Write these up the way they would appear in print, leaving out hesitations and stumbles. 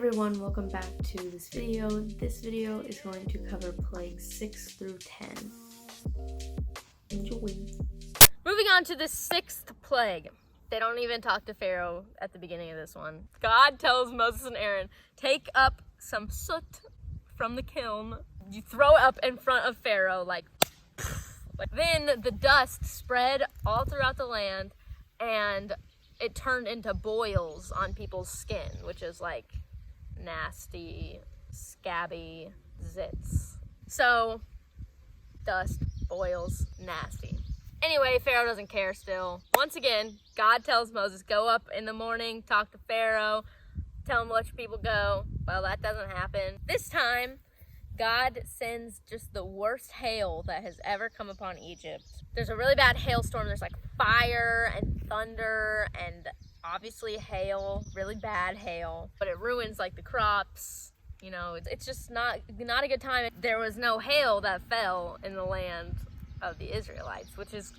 everyone, welcome back to this video. This video is going to cover plagues 6 through 10. Enjoy. Moving on to the 6th plague. They don't even talk to Pharaoh at the beginning of this one. God tells Moses and Aaron, take up some soot from the kiln. You throw it up in front of Pharaoh like then the dust spread all throughout the land and it turned into boils on people's skin, which is like nasty, scabby zits. So, dust, boils, nasty. Anyway, Pharaoh doesn't care still. Once again, God tells Moses, go up in the morning, talk to Pharaoh, tell him to let your people go. Well, that doesn't happen. This time, God sends just the worst hail that has ever come upon Egypt. There's a really bad hailstorm. There's like fire and thunder and obviously hail, really bad hail, but it ruins like the crops. You know, it's just not a good time. There was no hail that fell in the land of the Israelites, which is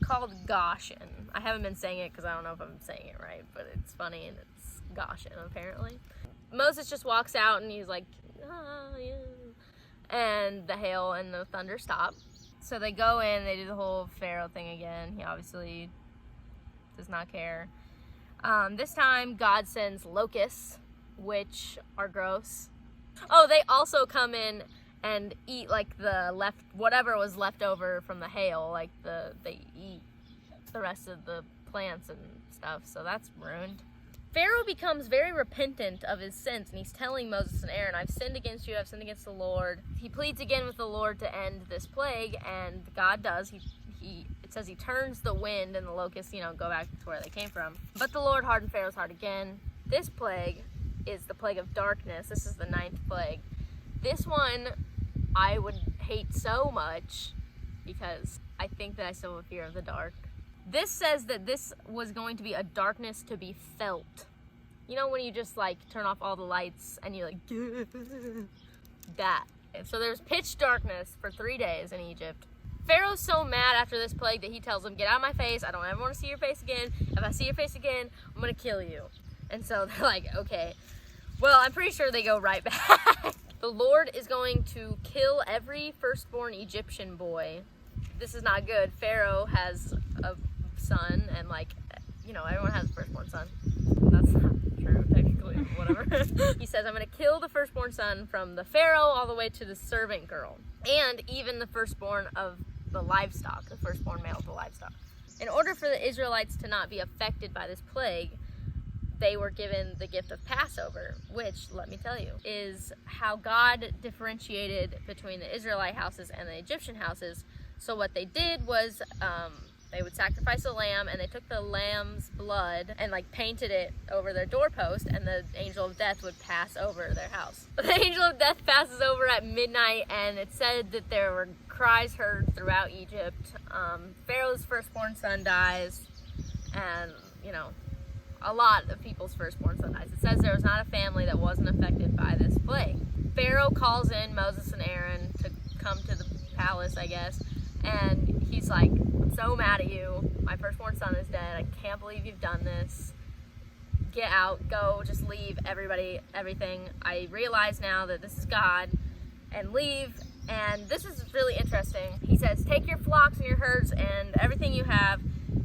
called Goshen. I haven't been saying it because I don't know if I'm saying it right, but it's funny and it's Goshen apparently. Moses just walks out and he's like, ah, yeah. And the hail and the thunder stop. So they go in, they do the whole Pharaoh thing again. He obviously does not care. This time God sends locusts, which are gross. Oh, they also come in and eat like whatever was left over from the hail. Like they eat the rest of the plants and stuff, so that's ruined. Pharaoh becomes very repentant of his sins, and he's telling Moses and Aaron, I've sinned against you, I've sinned against the Lord. He pleads again with the Lord to end this plague, and God does. It says he turns the wind and the locusts, go back to where they came from. But the Lord hardened Pharaoh's heart again. This plague is the plague of darkness. This is the 9th plague. This one I would hate so much because I think that I still have a fear of the dark. This says that this was going to be a darkness to be felt. You know when you just like turn off all the lights and you're like, that. So there's pitch darkness for 3 days in Egypt. Pharaoh's so mad after this plague that he tells them, get out of my face. I don't ever want to see your face again. If I see your face again, I'm going to kill you. And so they're like, okay. Well, I'm pretty sure they go right back. The Lord is going to kill every firstborn Egyptian boy. This is not good. Pharaoh has a son, and everyone has a firstborn son. That's not true, technically, whatever. He says, I'm going to kill the firstborn son from the Pharaoh all the way to the servant girl, and even the firstborn of the livestock, the firstborn male of the livestock. In order for the Israelites to not be affected by this plague, they were given the gift of Passover, which, let me tell you, is how God differentiated between the Israelite houses and the Egyptian houses. So what they did was they would sacrifice a lamb, and they took the lamb's blood and painted it over their doorpost, and the angel of death would pass over their house. The angel of death passes over at midnight, and it said that there were cries heard throughout Egypt. Pharaoh's firstborn son dies, and a lot of people's firstborn son dies. It says there was not a family that wasn't affected by this plague. Pharaoh calls in Moses and Aaron to come to the palace, I guess. And he's like, I'm so mad at you. My firstborn son is dead. I can't believe you've done this. Get out, go, just leave everything. I realize now that this is God, and leave. And this is really interesting. He says, take your flocks and your herds and everything you have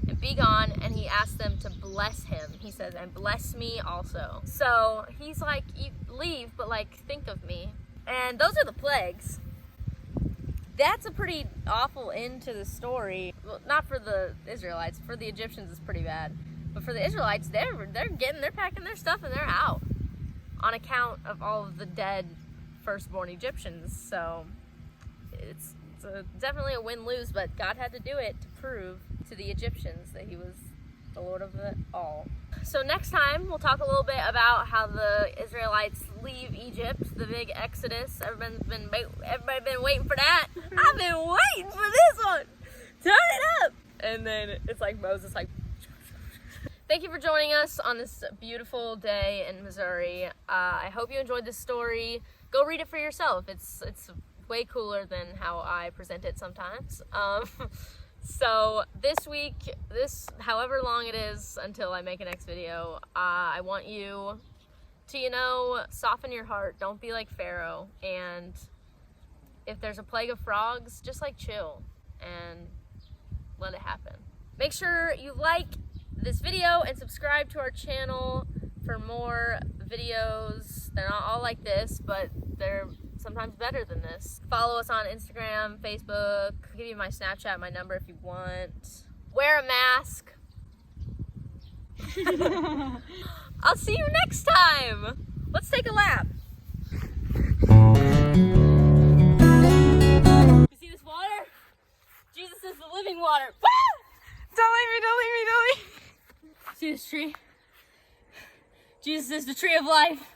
and be gone. And he asks them to bless him. He says, and bless me also. So he's like, leave, but think of me. And those are the plagues. That's a pretty awful end to the story. Well, not for the Israelites. For the Egyptians, it's pretty bad. But for the Israelites, they're packing their stuff and they're out on account of all of the dead firstborn Egyptians. So it's definitely a win-lose, but God had to do it to prove to the Egyptians that he was the Lord of it all. So next time, we'll talk a little bit about how the Israelites leave Egypt, the big Exodus. Everybody been waiting for that. I've been waiting for this one. Turn it up. And then it's like Moses Thank you for joining us on this beautiful day in Missouri. I hope you enjoyed this story. Go read it for yourself. It's way cooler than how I present it sometimes. So this week, however long it is until I make a next video, I want you to, you know, soften your heart. Don't be like Pharaoh. And if there's a plague of frogs, just like chill and let it happen. Make sure you like this video and subscribe to our channel for more videos. They're not all like this, but they're sometimes better than this. Follow us on Instagram, Facebook. I'll give you my Snapchat, my number if you want. Wear a mask. I'll see you next time. Let's take a lap. You see this water? Jesus is the living water. Don't leave me, don't leave me, don't leave me. See this tree? Jesus is the tree of life.